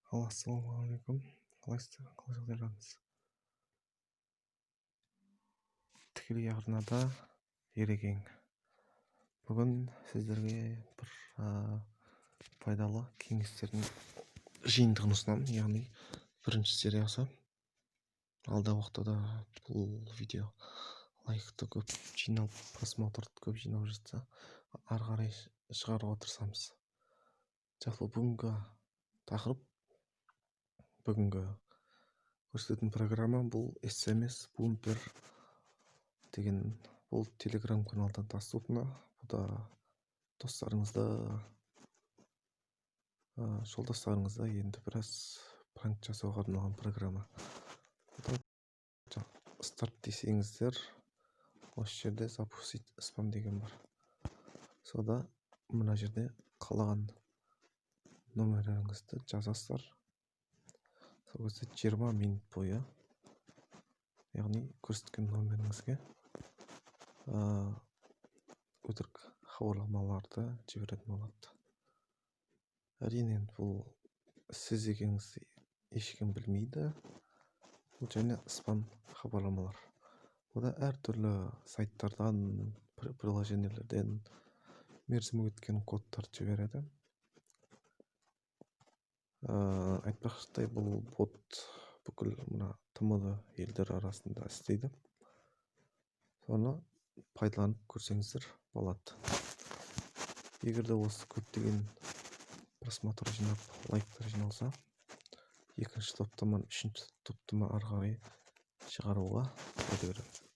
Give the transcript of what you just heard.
Ассалаумағалейкум. Қалайсыздар? Қалай жағдайларыңыз? Тікелей арнада Ерекең. Бүгін сіздерге бір пайдалы кеңестердің жиынтығын ұсынамын, яғни бірінші сериясы. Алдағы уақытта да бұл видео лайкты көп жиналып, просмотрды көп жинап жатса, ары қарай шығаруға тырысамыз. Жалпы бүгінгі тақырып, бүгінгі көрсететін программа бұл SMS Bumper деген, бұл Telegram каналдан доступна. Бұл да достарыңызды, жолдастарыңызда енді біраз пранк жасауға арналған программа. Старт десеңіздер, осы жерде запустить спам деген бар. Сода мына жерде қалаған номерлеріңізді жазасыздар. Сол кезде 20 минут бойы, яғни көрсеткен номеріңізге өтірік хабарламаларды жіберетін болады. Әрине бұл сіз екеніңізді ешкім білмейді. Бұл және спам хабарламалар. Бұда әртүрлі сайттардан, приложениелерден мерзімі өткен кодтарды жібереді. Айтпақшыдай, бұл бот бүкіл мына TMD елдер арасында істейді. Соны пайдаланып көрсеңіздер болады. Егер де осы көптеген просмотр жинап, лайктар жиналса, екінші топтаманы, үшінші топтама ары қарай шығаруға өте береді.